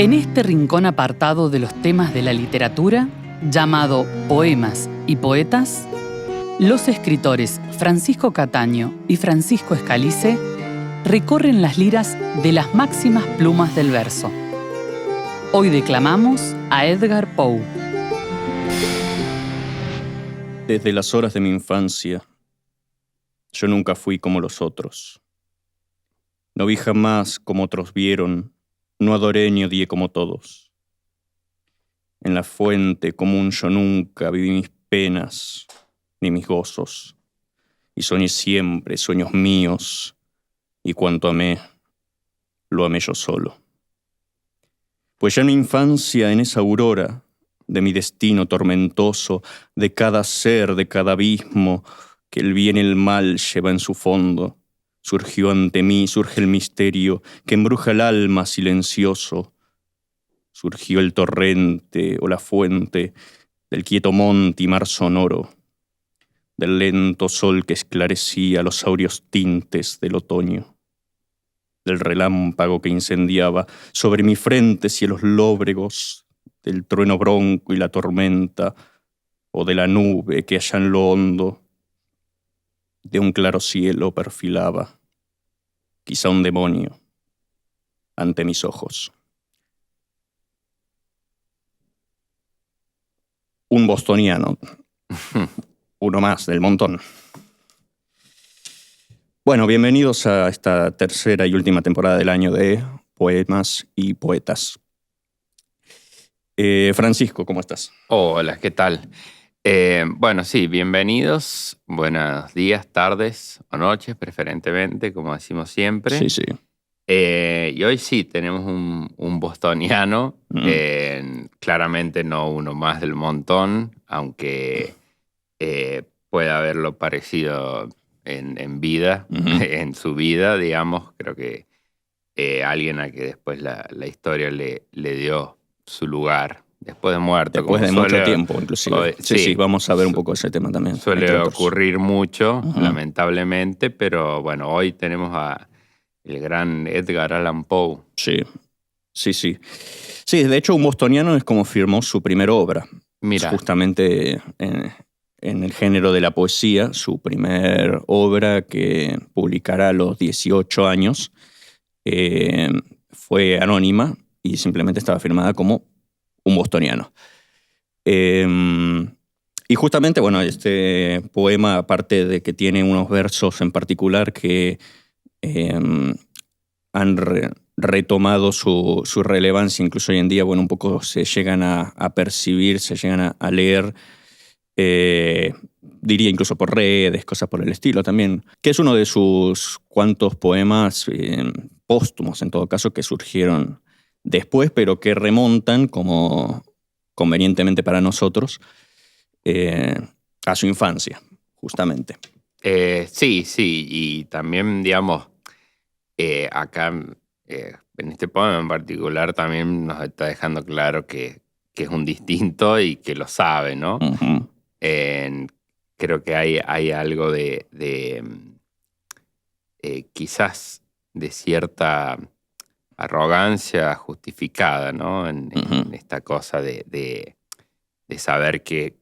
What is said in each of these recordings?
En este rincón apartado de los temas de la literatura, llamado Poemas y Poetas, los escritores Francisco Cataño y Francisco Escalice recorren las liras de las máximas plumas del verso. Hoy declamamos a Edgar Poe. Desde las horas de mi infancia, yo nunca fui como los otros. No vi jamás como otros vieron, no adoré ni odié como todos. En la fuente común yo nunca viví mis penas ni mis gozos, y soñé siempre sueños míos, y cuanto amé, lo amé yo solo. Pues ya en mi infancia, en esa aurora de mi destino tormentoso, de cada ser, de cada abismo, que el bien y el mal lleva en su fondo, surgió ante mí, surge el misterio que embruja el alma silencioso. Surgió el torrente o la fuente del quieto monte y mar sonoro, del lento sol que esclarecía los áureos tintes del otoño, del relámpago que incendiaba sobre mi frente cielos lóbregos, del trueno bronco y la tormenta, o de la nube que allá en lo hondo de un claro cielo perfilaba, quizá un demonio, ante mis ojos. Un bostoniano, uno más del montón. Bueno, bienvenidos a esta tercera y última temporada del año de Poemas y Poetas. Francisco, ¿cómo estás? Hola, ¿qué tal? Bueno, sí, bienvenidos. Buenos días, tardes o noches, preferentemente, como decimos siempre. Sí, sí. Y hoy sí tenemos un bostoniano, claramente no uno más del montón, aunque pueda haberlo parecido en vida, en su vida, digamos. Creo que alguien a que después la historia le dio su lugar. Después de muerto. Después de mucho tiempo, inclusive. Sí, vamos a ver un poco ese tema también. Suele ocurrir mucho, lamentablemente, pero bueno, hoy tenemos a el gran Edgar Allan Poe. Sí. Sí, de hecho, un bostoniano es como firmó su primera obra. Mira. Justamente en el género de la poesía, su primer obra que publicará a los 18 años fue anónima y simplemente estaba firmada como un bostoniano. Y justamente, bueno, este poema, aparte de que tiene unos versos en particular que han retomado su relevancia, incluso hoy en día, bueno, un poco se llegan a percibir, se llegan a leer, diría incluso por redes, cosas por el estilo también, que es uno de sus cuantos poemas póstumos, en todo caso, que surgieron después, pero que remontan, como convenientemente para nosotros, a su infancia, justamente. Sí, y también, digamos, acá en este poema en particular también nos está dejando claro que es un distinto y que lo sabe, ¿no? Uh-huh. Creo que hay algo de quizás de cierta arrogancia justificada, ¿no? En esta cosa de saber que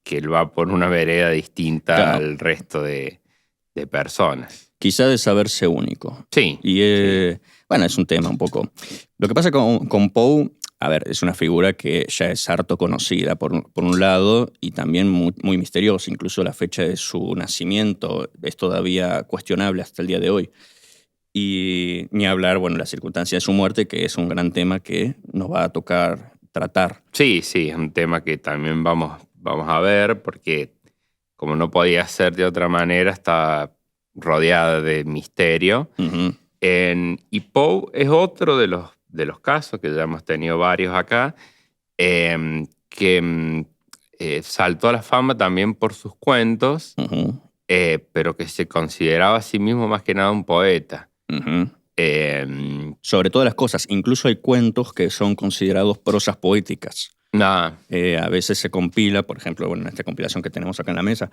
él va por una vereda distinta, claro, al resto de personas. Quizá de saberse único. Sí. Y bueno, es un tema un poco. Lo que pasa con Poe, a ver, es una figura que ya es harto conocida por un lado y también muy, muy misteriosa. Incluso la fecha de su nacimiento es todavía cuestionable hasta el día de hoy. Y ni hablar, bueno, la circunstancia de su muerte, que es un gran tema que nos va a tocar tratar. Sí, es un tema que también vamos a ver, porque como no podía ser de otra manera, está rodeada de misterio. Uh-huh. Y Poe es otro de los casos, que ya hemos tenido varios acá, que saltó a la fama también por sus cuentos, uh-huh, pero que se consideraba a sí mismo más que nada un poeta. Uh-huh. Sobre todas las cosas, incluso hay cuentos que son considerados prosas poéticas. A veces se compila, por ejemplo, bueno, en esta compilación que tenemos acá en la mesa,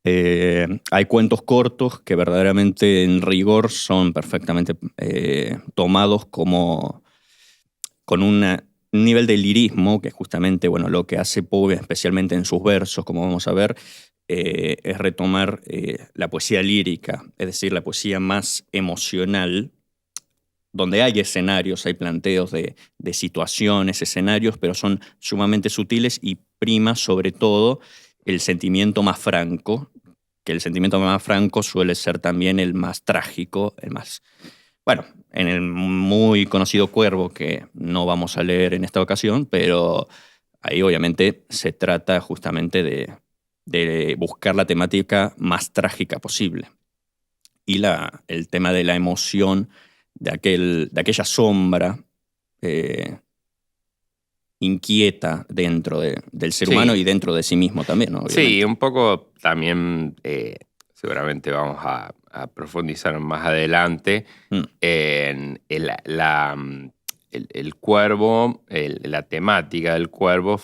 hay cuentos cortos que verdaderamente en rigor son perfectamente tomados como con un nivel de lirismo, que es justamente lo que hace Poe, especialmente en sus versos, como vamos a ver, es retomar la poesía lírica, es decir, la poesía más emocional, donde hay escenarios, hay planteos de situaciones, escenarios, pero son sumamente sutiles y prima sobre todo el sentimiento más franco, que el sentimiento más franco suele ser también el más trágico, el más... Bueno, en el muy conocido Cuervo, que no vamos a leer en esta ocasión, pero ahí obviamente se trata justamente de buscar la temática más trágica posible. Y el tema de la emoción, de aquella sombra inquieta dentro del ser humano y dentro de sí mismo también, ¿no? Obviamente. Sí, un poco también seguramente vamos a profundizar más adelante en el cuervo, la temática del cuervo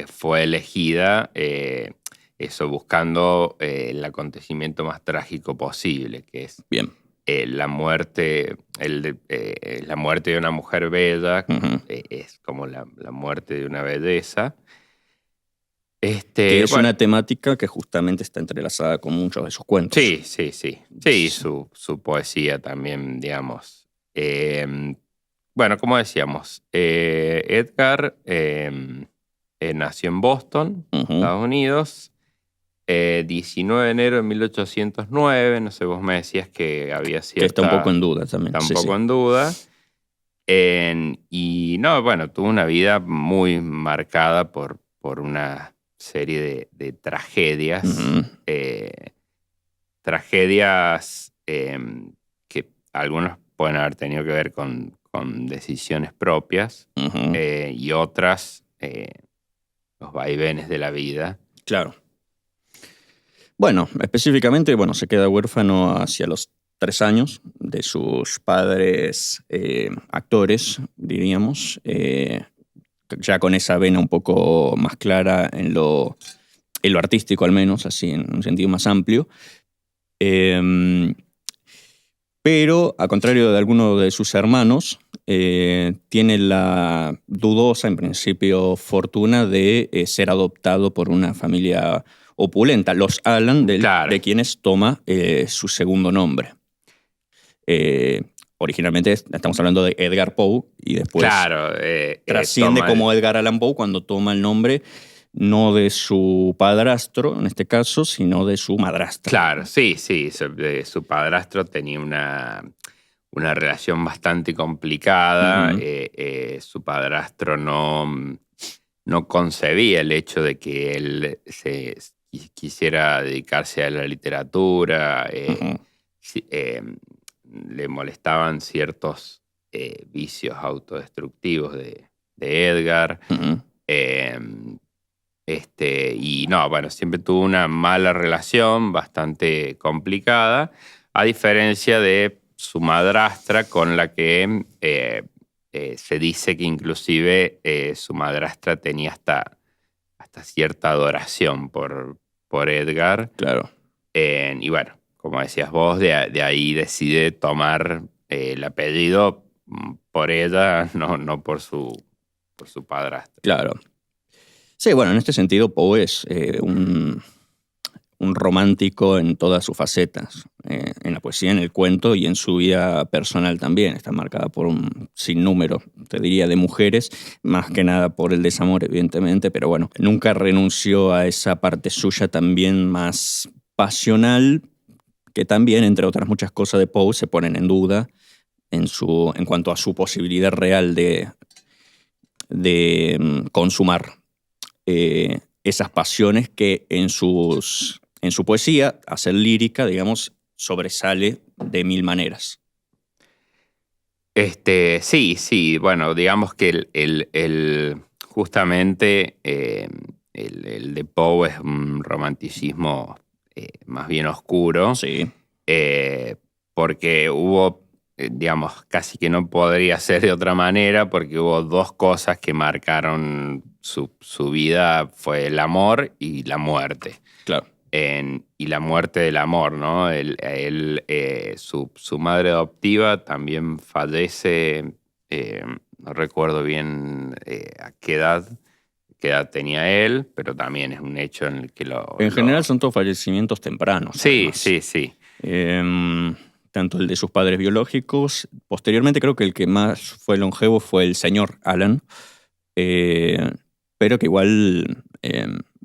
fue elegida eso buscando el acontecimiento más trágico posible, que es Bien. La muerte de una mujer bella, es como la muerte de una belleza. Que es una temática que justamente está entrelazada con muchos de sus cuentos. Sí. Sí, su poesía también, digamos. Bueno, como decíamos, Edgar nació en Boston, Estados Unidos, 19 de enero de 1809. No sé, vos me decías que había cierta... Que está un poco en duda también. Está un poco en duda. Y no, bueno, tuvo una vida muy marcada por una serie de tragedias. Tragedias que algunos pueden haber tenido que ver con decisiones propias y otras los vaivenes de la vida. Claro. Bueno, específicamente, se queda huérfano hacia los 3 años de sus padres actores, diríamos, ya con esa vena un poco más clara en lo artístico al menos, así en un sentido más amplio. Pero, a contrario de alguno de sus hermanos, tiene la dudosa, en principio, fortuna de ser adoptado por una familia opulenta, los Allan, de quienes toma su segundo nombre. Originalmente estamos hablando de Edgar Poe y después trasciende como Edgar Allan Poe cuando toma el nombre no de su padrastro, en este caso, sino de su madrastra. Claro, sí. Su padrastro tenía una relación bastante complicada. Su padrastro no concebía el hecho de que él quisiera dedicarse a la literatura. Le molestaban ciertos vicios autodestructivos de Edgar. Y no, bueno, siempre tuvo una mala relación, bastante complicada, a diferencia de su madrastra, con la que se dice que inclusive su madrastra tenía hasta cierta adoración por Edgar. Claro. Y bueno, como decías vos, de ahí decide tomar el apellido por ella, no por su padrastro. Claro. Sí, bueno, en este sentido Poe es un romántico en todas sus facetas, en la poesía, en el cuento y en su vida personal también. Está marcada por un sinnúmero, te diría, de mujeres, más que nada por el desamor, evidentemente, pero bueno, nunca renunció a esa parte suya también más pasional, que también, entre otras muchas cosas de Poe, se ponen en duda en cuanto a su posibilidad real de consumar esas pasiones que en su poesía, a ser lírica, digamos, sobresale de mil maneras. Sí, bueno, digamos que justamente el de Poe es un romanticismo más bien oscuro. Sí. Porque hubo, digamos, casi que no podría ser de otra manera, porque hubo dos cosas que marcaron su vida, fue el amor y la muerte. Claro. Y la muerte del amor, ¿no? Su madre adoptiva también fallece no recuerdo bien a qué edad tenía él, pero también es un hecho en el que En general son todos fallecimientos tempranos. Sí, además. sí. Tanto el de sus padres biológicos. Posteriormente creo que el que más fue longevo fue el señor Allan, pero que igual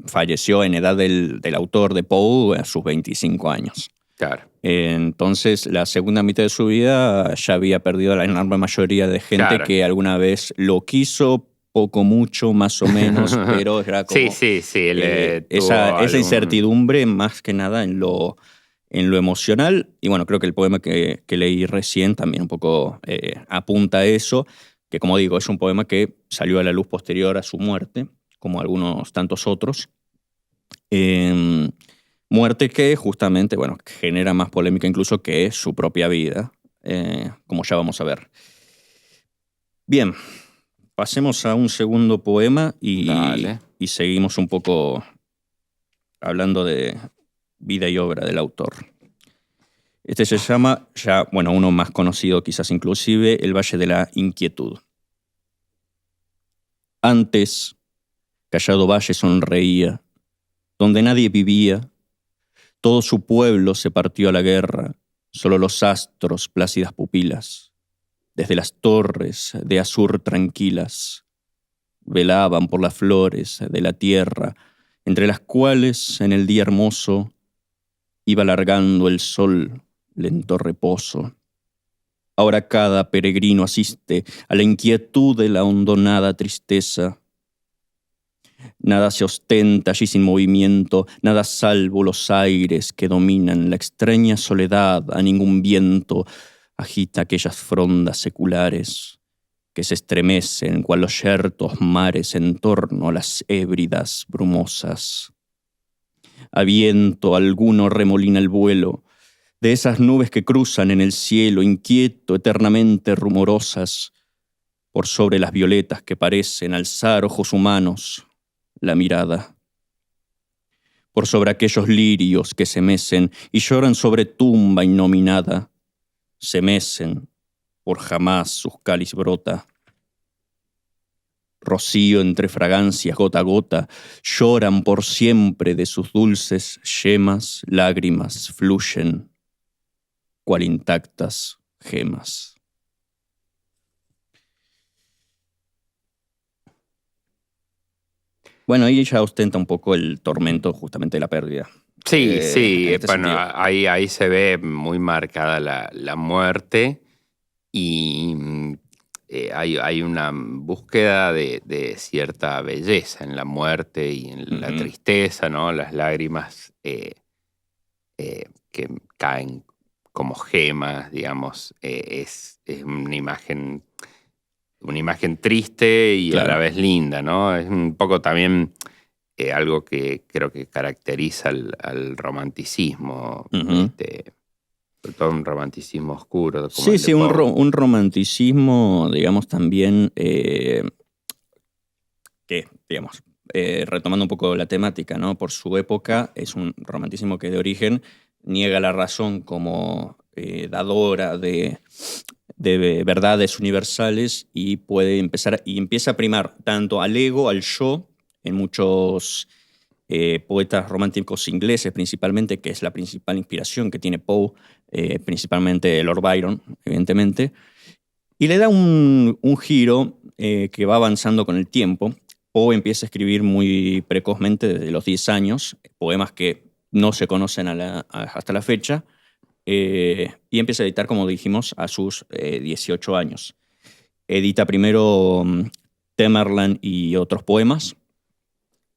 falleció en edad del autor de Poe a sus 25 años. Claro. Entonces, la segunda mitad de su vida ya había perdido la enorme mayoría de gente Claro. que alguna vez lo quiso, poco, mucho, más o menos, pero era como... Sí. esa incertidumbre más que nada en lo emocional. Y bueno, creo que el poema que leí recién también un poco apunta a eso, que como digo, es un poema que salió a la luz posterior a su muerte, como algunos tantos otros. Muerte que justamente, bueno, genera más polémica incluso que su propia vida, como ya vamos a ver. Bien, pasemos a un segundo poema y seguimos un poco hablando de vida y obra del autor. Este se llama, ya, bueno, uno más conocido quizás inclusive, El Valle de la Inquietud. Antes, callado valle sonreía, donde nadie vivía. Todo su pueblo se partió a la guerra, solo los astros plácidas pupilas, desde las torres de azur tranquilas, velaban por las flores de la tierra, entre las cuales en el día hermoso iba largando el sol lento reposo. Ahora cada peregrino asiste a la inquietud de la hondonada tristeza. Nada se ostenta allí sin movimiento, nada salvo los aires que dominan la extraña soledad. A ningún viento agita aquellas frondas seculares que se estremecen cual los yertos mares en torno a las hébridas brumosas. A viento alguno remolina el vuelo de esas nubes que cruzan en el cielo inquieto, eternamente rumorosas, por sobre las violetas que parecen alzar ojos humanos la mirada, por sobre aquellos lirios que se mecen y lloran sobre tumba innominada, se mecen, por jamás sus cáliz brota. Rocío entre fragancias gota a gota, lloran por siempre de sus dulces yemas, lágrimas fluyen, cual intactas gemas. Bueno, ahí ya ostenta un poco el tormento justamente de la pérdida. Sí, sentido. ahí se ve muy marcada la muerte y hay una búsqueda de cierta belleza en la muerte y en la tristeza, ¿no? Las lágrimas que caen como gemas, digamos, es una imagen triste y claro, a la vez linda, ¿no? Es un poco también algo que creo que caracteriza al romanticismo, sobre todo un romanticismo oscuro. Como sí, un romanticismo, digamos, también que, digamos, retomando un poco la temática, ¿no? Por su época, es un romanticismo que de origen niega la razón como dadora de verdades universales y empieza a primar tanto al ego, al yo, en muchos poetas románticos ingleses principalmente, que es la principal inspiración que tiene Poe, principalmente Lord Byron, evidentemente, y le da un giro que va avanzando con el tiempo. Poe empieza a escribir muy precozmente, desde los 10 años, poemas que no se conocen hasta la fecha, y empieza a editar, como dijimos, a sus 18 años. Edita primero Tamerlane y otros poemas.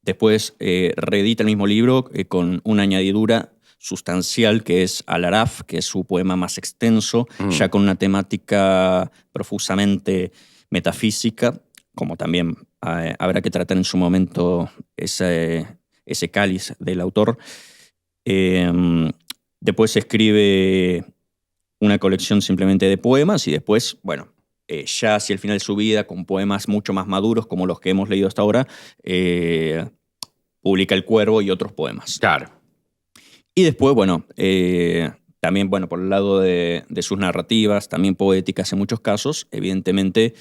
Después reedita el mismo libro con una añadidura sustancial que es Al-Araf, que es su poema más extenso, ya con una temática profusamente metafísica, como también habrá que tratar en su momento ese cáliz del autor. Después escribe una colección simplemente de poemas y después, bueno, ya hacia el final de su vida, con poemas mucho más maduros como los que hemos leído hasta ahora, publica El Cuervo y otros poemas. Claro. Y después, bueno, también, bueno, por el lado de sus narrativas, también poéticas en muchos casos, evidentemente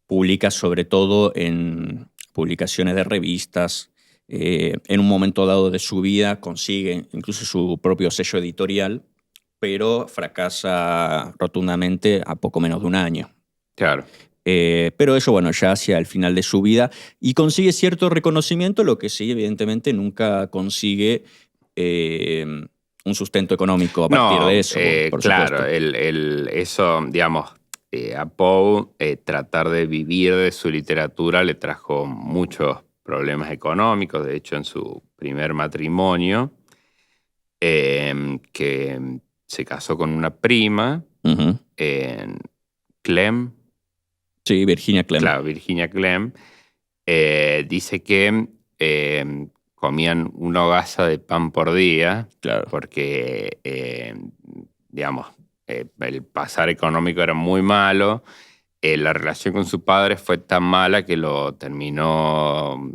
Publica sobre todo en publicaciones de revistas. En un momento dado de su vida consigue incluso su propio sello editorial, pero fracasa rotundamente a poco menos de un año. Claro. Pero eso, bueno, ya hacia el final de su vida, y consigue cierto reconocimiento, lo que sí, evidentemente, nunca consigue un sustento económico a partir de eso, por claro, supuesto. eso, digamos, a Poe tratar de vivir de su literatura le trajo muchos problemas económicos. De hecho, en su primer matrimonio, que se casó con una prima, Uh-huh. Clem. Sí, Virginia Clem. Claro, Virginia Clem. Dice que comían una hogaza de pan por día, Claro. porque, digamos, el pasar económico era muy malo. La relación con su padre fue tan mala que lo terminó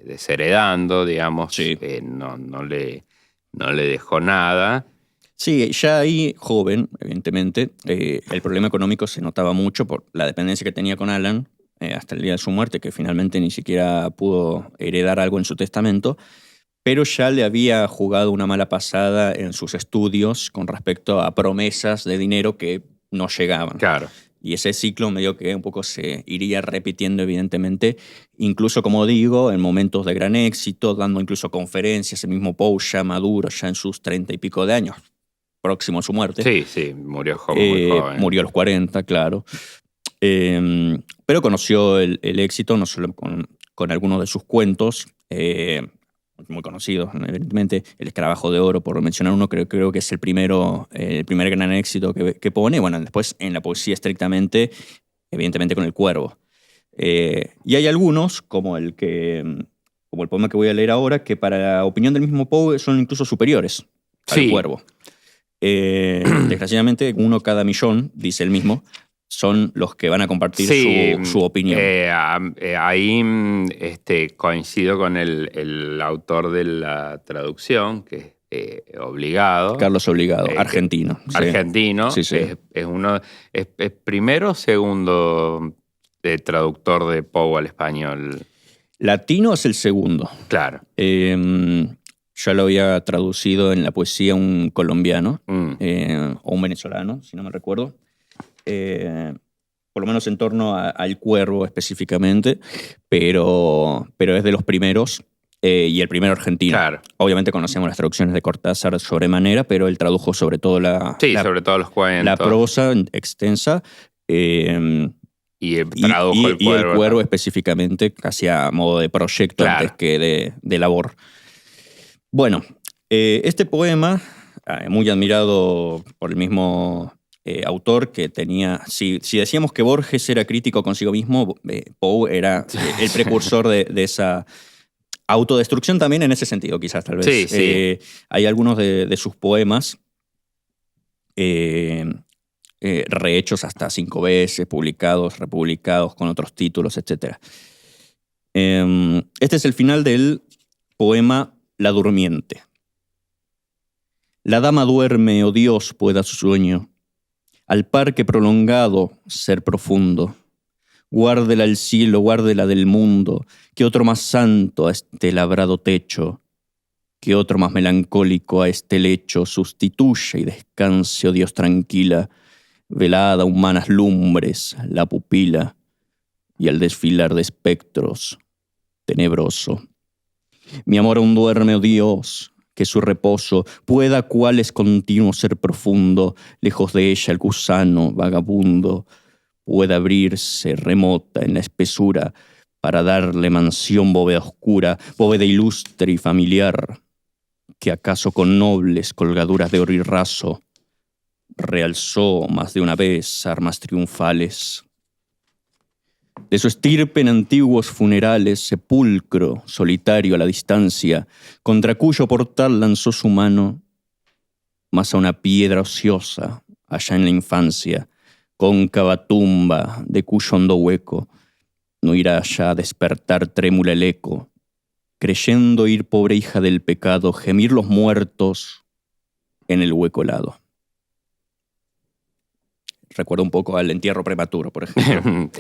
desheredando, digamos. Sí. No le dejó nada. Sí, ya ahí, joven, evidentemente, el problema económico se notaba mucho por la dependencia que tenía con Alan hasta el día de su muerte, que finalmente ni siquiera pudo heredar algo en su testamento, pero ya le había jugado una mala pasada en sus estudios con respecto a promesas de dinero que no llegaban. Claro. Y ese ciclo medio que un poco se iría repitiendo, evidentemente, incluso, como digo, en momentos de gran éxito, dando incluso conferencias, el mismo Poe ya maduro, ya en sus 30 y pico de años, próximo a su muerte. Sí, murió muy joven. Murió a los 40, claro. Pero conoció el éxito no solo con algunos de sus cuentos, muy conocidos, evidentemente. El Escarabajo de Oro, por mencionar uno, creo que es el primer gran éxito que pone. Bueno, después en la poesía estrictamente, evidentemente con El Cuervo. Y hay algunos, como el poema que voy a leer ahora, que para la opinión del mismo Poe son incluso superiores al Cuervo. Desgraciadamente, uno cada millón, dice él mismo, son los que van a compartir su opinión. Ahí coincido con el autor de la traducción, que es Obligado. Carlos Obligado, argentino. Argentino. Sí. ¿Es primero o segundo traductor de Poe al español? Latino es el segundo. Claro. Yo lo había traducido en la poesía un colombiano o un venezolano, si no me recuerdo. Por lo menos en torno al Cuervo específicamente, pero es de los primeros y el primero argentino. Claro. Obviamente conocemos las traducciones de Cortázar sobremanera, pero él tradujo sobre todo sobre todo los cuentos. La prosa extensa. Y tradujo El Cuervo. Y El Cuervo específicamente, casi a modo de proyecto antes que de labor. Bueno, este poema, muy admirado por el mismo autor, que tenía... Si decíamos que Borges era crítico consigo mismo, Poe era el precursor de esa autodestrucción también en ese sentido, quizás, tal vez. Sí. Hay algunos de sus poemas rehechos hasta 5 veces, publicados, republicados, con otros títulos, etc. Este es el final del poema La Durmiente. La dama duerme, oh Dios, pueda su sueño, al parque prolongado ser profundo. Guárdela el cielo, guárdela del mundo, que otro más santo a este labrado techo, que otro más melancólico a este lecho sustituya y descanse, oh Dios, tranquila, velada humanas lumbres, la pupila, y al desfilar de espectros, tenebroso. Mi amor aún duerme, oh Dios, que su reposo pueda cual es continuo ser profundo, lejos de ella el gusano vagabundo pueda abrirse remota en la espesura para darle mansión bóveda oscura, bóveda ilustre y familiar, que acaso con nobles colgaduras de oro y raso realzó más de una vez armas triunfales. De su estirpe en antiguos funerales, sepulcro solitario a la distancia, contra cuyo portal lanzó su mano, mas a una piedra ociosa, allá en la infancia, cóncava tumba de cuyo hondo hueco no irá allá a despertar trémula el eco, creyendo ir, pobre hija del pecado, gemir los muertos en el hueco helado. recuerda un poco al entierro prematuro, por ejemplo.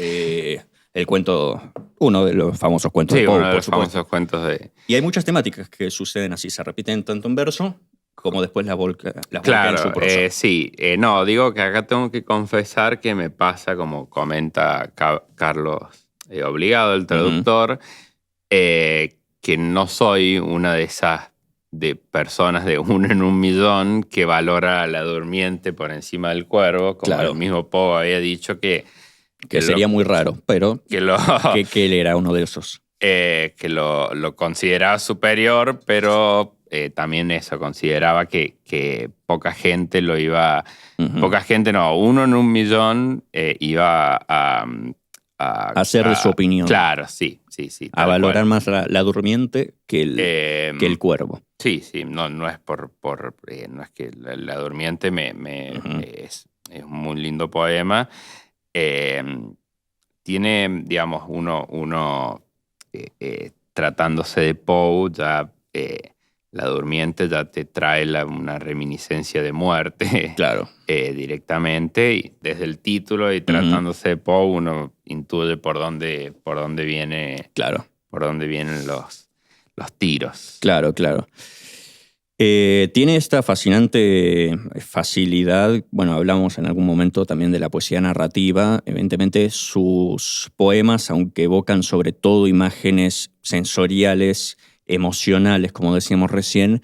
El cuento, uno de los famosos cuentos de Poe, uno de por los supuesto. famosos cuentos de... Y hay muchas temáticas que suceden así, se repiten tanto en verso como después las volca en Claro, su prosa. sí. No, digo que acá tengo que confesar que me pasa, como comenta Carlos Obligado, el traductor, que no soy una de esas personas de 1 en 1.000.000 que valora a la durmiente por encima del cuervo, como Claro. el mismo Poe había dicho que sería muy raro, pero que él era uno de esos. Que lo consideraba superior, pero también eso, consideraba que poca gente lo iba... Poca gente, no, 1 en 1.000.000 iba a hacer de su opinión. Claro, sí. A valorar más la durmiente que el cuervo. Sí, no es no es que la durmiente es un muy lindo poema. Tiene, digamos, uno tratándose de Poe, ya la durmiente ya te trae una reminiscencia de muerte. Claro. Directamente, y desde el título y tratándose de Poe, uno intuye por dónde viene. Claro. Por dónde vienen los tiros. Claro. Tiene esta fascinante facilidad, bueno, hablamos en algún momento también de la poesía narrativa, evidentemente sus poemas, aunque evocan sobre todo imágenes sensoriales, emocionales, como decíamos recién,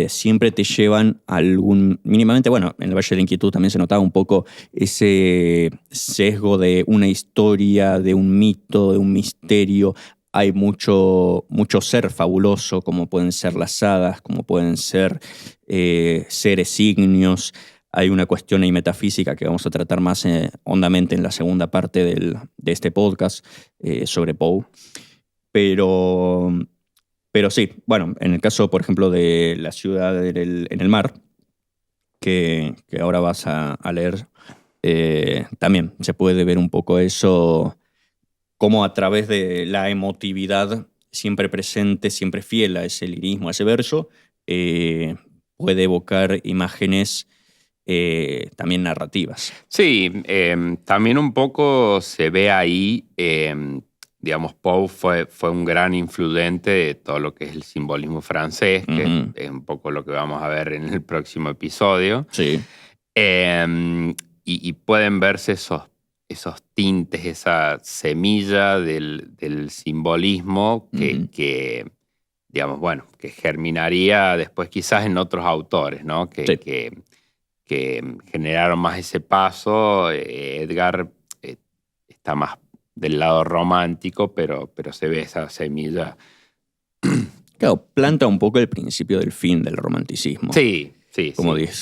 siempre te llevan a mínimamente, bueno, en el Valle de la Inquietud también se notaba un poco ese sesgo de una historia, de un mito, de un misterio. Hay mucho ser fabuloso, como pueden ser las hadas, como pueden ser seres ígneos. Hay una cuestión ahí metafísica que vamos a tratar más hondamente en la segunda parte de este podcast sobre Poe. Pero sí, bueno, en el caso, por ejemplo, de La ciudad en el mar, que ahora vas a leer, también se puede ver un poco eso, cómo a través de la emotividad siempre presente, siempre fiel a ese lirismo, a ese verso, puede evocar imágenes también narrativas. Sí, también un poco se ve ahí, digamos, Poe fue un gran influyente de todo lo que es el simbolismo francés, que es un poco lo que vamos a ver en el próximo episodio. Sí. Y pueden verse esos tintes, esa semilla del simbolismo que, digamos, bueno, que germinaría después quizás en otros autores, ¿no? Que generaron más ese paso. Edgar está más del lado romántico, pero se ve esa semilla. Claro, planta un poco el principio del fin del romanticismo. Sí.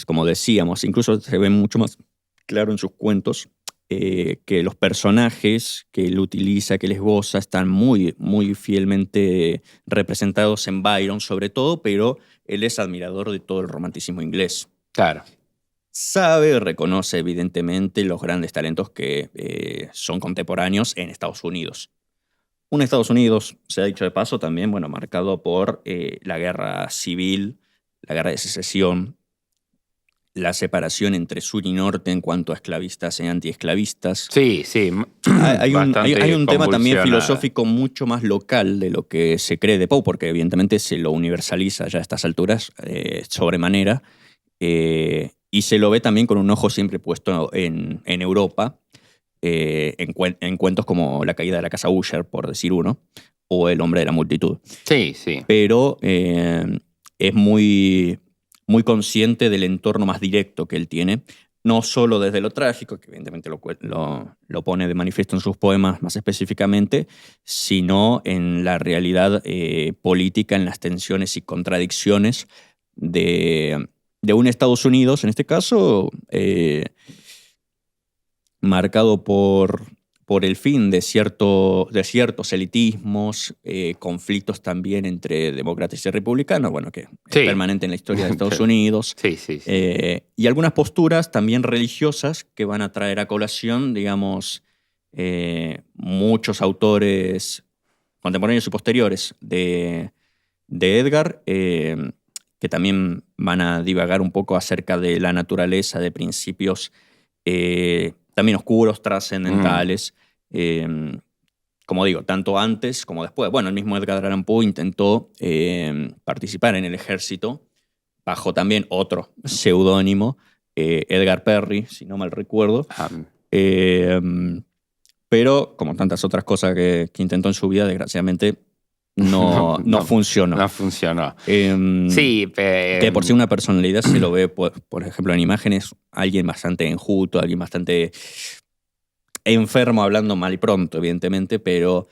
Como decíamos, incluso se ve mucho más claro en sus cuentos que los personajes que él utiliza, que él esboza, están muy, muy fielmente representados en Byron, sobre todo, pero él es admirador de todo el romanticismo inglés. Claro. Reconoce evidentemente los grandes talentos que son contemporáneos en Estados Unidos. Un Estados Unidos, se ha dicho de paso también, bueno, marcado por la guerra civil, la guerra de secesión, la separación entre sur y norte en cuanto a esclavistas y antiesclavistas. Sí. Hay un tema también filosófico mucho más local de lo que se cree de Poe, porque evidentemente se lo universaliza ya a estas alturas sobremanera, y se lo ve también con un ojo siempre puesto en Europa, en cuentos como La caída de la casa Usher, por decir uno, o El hombre de la multitud. Sí. Pero es muy, muy consciente del entorno más directo que él tiene, no solo desde lo trágico, que evidentemente lo pone de manifiesto en sus poemas más específicamente, sino en la realidad política, en las tensiones y contradicciones de un Estados Unidos, en este caso, marcado por el fin de ciertos elitismos, conflictos también entre demócratas y republicanos, bueno, que es permanente en la historia de Estados Unidos. Sí. Y algunas posturas también religiosas que van a traer a colación, digamos, muchos autores contemporáneos y posteriores de Edgar, que también van a divagar un poco acerca de la naturaleza de principios también oscuros, trascendentales. Como digo, tanto antes como después. Bueno, el mismo Edgar Allan Poe intentó participar en el ejército bajo también otro seudónimo, Edgar Perry, si no mal recuerdo. Eh, pero, como tantas otras cosas que intentó en su vida, desgraciadamente no funcionó. No funcionó. Sí, que por sí una personalidad se lo ve, por ejemplo, en imágenes, alguien bastante enjuto, alguien bastante enfermo, hablando mal y pronto, evidentemente, pero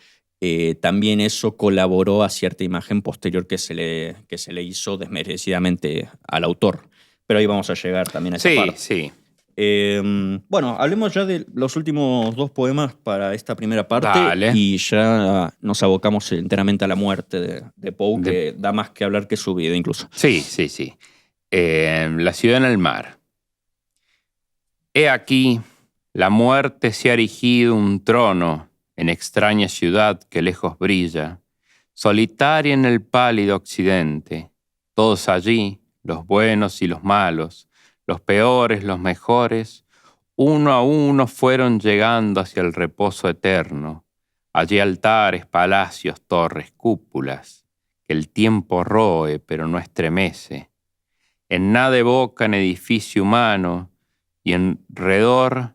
también eso colaboró a cierta imagen posterior que se le hizo desmerecidamente al autor. Pero ahí vamos a llegar también a esa parte. Sí. Bueno, hablemos ya de los últimos 2 poemas para esta primera parte. Dale. Y ya nos abocamos enteramente a la muerte de Poe, que da más que hablar que su vida incluso. Sí. La ciudad en el mar. He aquí, la muerte se ha erigido un trono en extraña ciudad que lejos brilla, solitaria en el pálido occidente. Todos allí, los buenos y los malos, los peores, los mejores, uno a uno fueron llegando hacia el reposo eterno. Allí altares, palacios, torres, cúpulas, que el tiempo roe pero no estremece. En nada evocan edificio humano y enredor,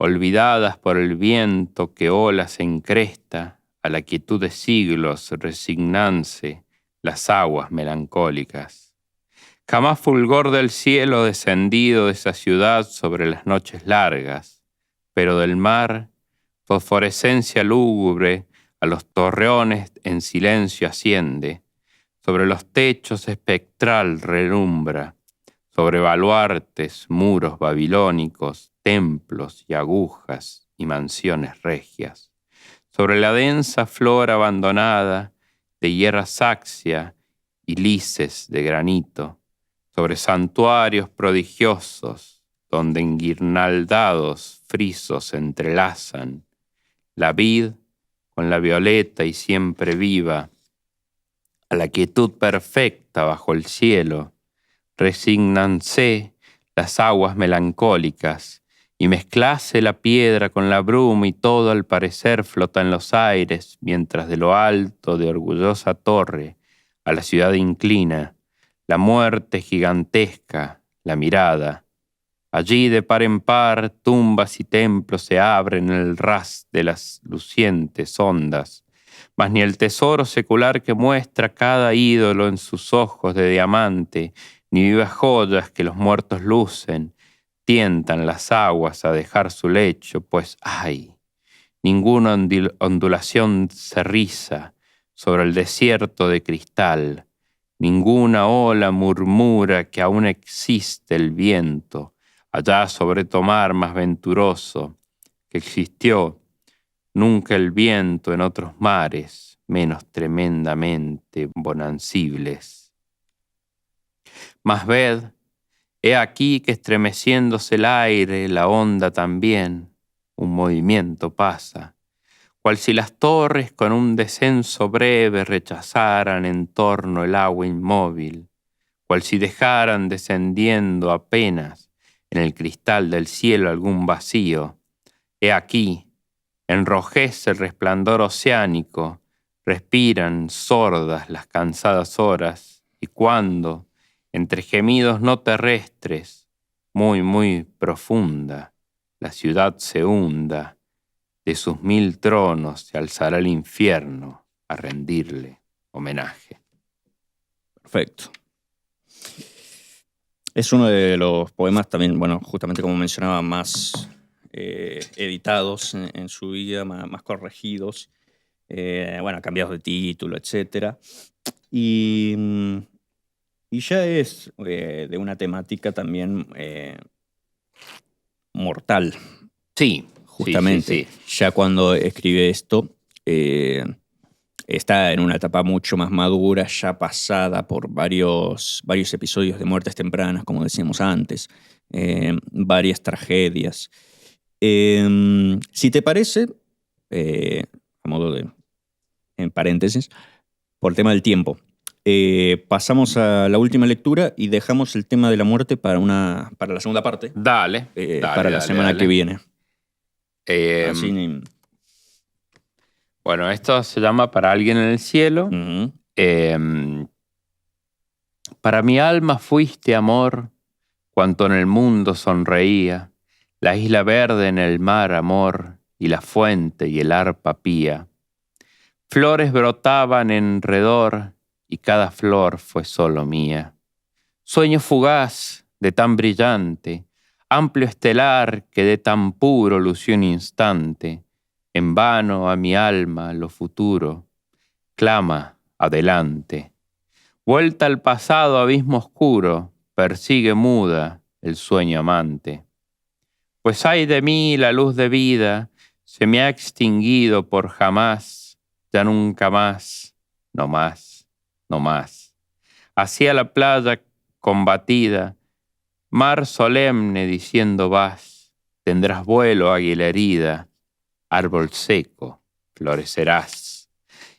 olvidadas por el viento que olas encresta, a la quietud de siglos resignanse las aguas melancólicas. Jamás fulgor del cielo descendido de esa ciudad sobre las noches largas, pero del mar, fosforescencia lúgubre a los torreones en silencio asciende, sobre los techos espectral relumbra, sobre baluartes, muros babilónicos, templos y agujas y mansiones regias, sobre la densa flor abandonada de hierra saxia y lices de granito, sobre santuarios prodigiosos donde enguirnaldados frisos se entrelazan, la vid con la violeta y siempre viva, a la quietud perfecta bajo el cielo, resígnanse las aguas melancólicas y mezclase la piedra con la bruma y todo al parecer flota en los aires, mientras de lo alto de orgullosa torre a la ciudad inclina la muerte gigantesca, la mirada. Allí de par en par tumbas y templos se abren en el ras de las lucientes ondas, mas ni el tesoro secular que muestra cada ídolo en sus ojos de diamante, ni vivas joyas que los muertos lucen, tientan las aguas a dejar su lecho, pues ¡ay! Ninguna ondulación se riza sobre el desierto de cristal, ninguna ola murmura que aún existe el viento, allá sobre tomar más venturoso, que existió nunca el viento en otros mares menos tremendamente bonancibles. Mas ved, he aquí que estremeciéndose el aire, la onda también, un movimiento pasa, cual si las torres con un descenso breve rechazaran en torno el agua inmóvil, cual si dejaran descendiendo apenas en el cristal del cielo algún vacío. He aquí, enrojece el resplandor oceánico, respiran sordas las cansadas horas, y cuando, entre gemidos no terrestres, muy, muy profunda, la ciudad se hunda, de sus 1000 tronos se alzará el infierno a rendirle homenaje. Perfecto. Es uno de los poemas también, bueno, justamente como mencionaba, más editados en su vida, más corregidos, bueno, cambiados de título, etc. Y ya es de una temática también mortal. Sí, justamente. Sí. Ya cuando escribe esto, está en una etapa mucho más madura, ya pasada por varios episodios de muertes tempranas, como decíamos antes, varias tragedias. Si te parece, a modo de en paréntesis, por tema del tiempo, Pasamos a la última lectura y dejamos el tema de la muerte para la segunda parte. Dale. Para la semana que viene. Bueno, esto se llama Para alguien en el cielo. Uh-huh. Para mi alma fuiste, amor, cuanto en el mundo sonreía, la isla verde en el mar, amor, y la fuente y el arpa pía. Flores brotaban en redor, y cada flor fue solo mía. Sueño fugaz de tan brillante, amplio estelar que de tan puro lució un instante. En vano a mi alma lo futuro clama adelante. Vuelta al pasado abismo oscuro, persigue muda el sueño amante. Pues ay de mí la luz de vida, se me ha extinguido por jamás, ya nunca más, no más, no más. Hacia la playa combatida, mar solemne diciendo vas, tendrás vuelo águila herida, árbol seco, florecerás.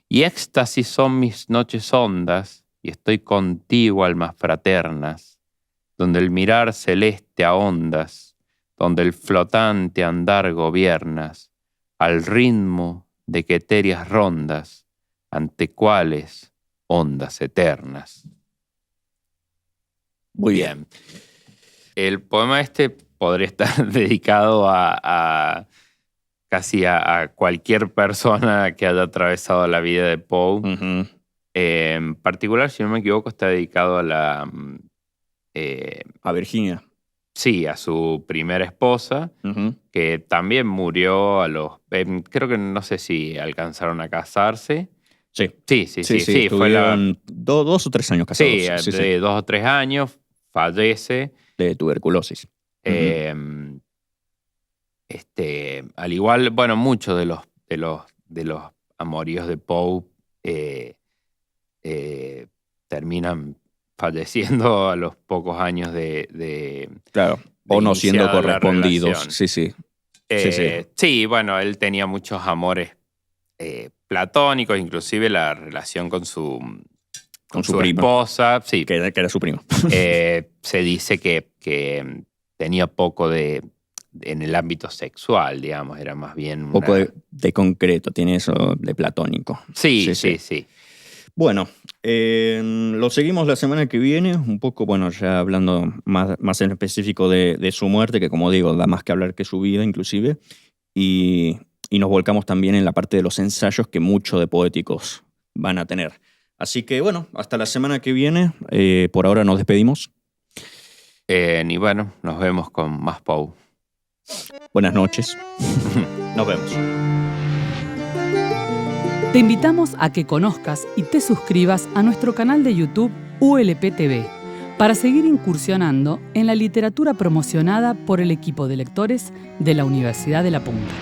Y éxtasis son mis noches hondas, y estoy contigo almas fraternas, donde el mirar celeste ahondas, donde el flotante andar gobiernas, al ritmo de que etéreas rondas, ante cuales ondas eternas. Muy bien. El poema podría estar dedicado a casi a cualquier persona que haya atravesado la vida de Poe. Uh-huh. En particular, si no me equivoco, está dedicado a a Virginia. Sí, a su primera esposa, Uh-huh. que también murió a los... creo que no sé si alcanzaron a casarse. Sí. Sí. Fue dos o 3 años casados. Sí, de 2 o 3 años, fallece. De tuberculosis. Uh-huh. Al igual, bueno, muchos de los amoríos de Poe terminan falleciendo a los pocos años claro, o no siendo correspondidos. Sí. Sí, bueno, él tenía muchos amores platónicos, inclusive la relación con su esposa. Sí, que era su primo. Se dice que tenía poco en el ámbito sexual, digamos, era más bien un poco de concreto, tiene eso de platónico. Sí. Bueno, lo seguimos la semana que viene, un poco, bueno, ya hablando más en específico de su muerte, que como digo, da más que hablar que su vida inclusive, y nos volcamos también en la parte de los ensayos que mucho de poéticos van a tener. Así que bueno, hasta la semana que viene, por ahora nos despedimos. Y bueno, nos vemos con más Poe. Buenas noches. Nos vemos. Te invitamos a que conozcas y te suscribas a nuestro canal de YouTube ULP TV para seguir incursionando en la literatura promocionada por el equipo de lectores de la Universidad de La Punta.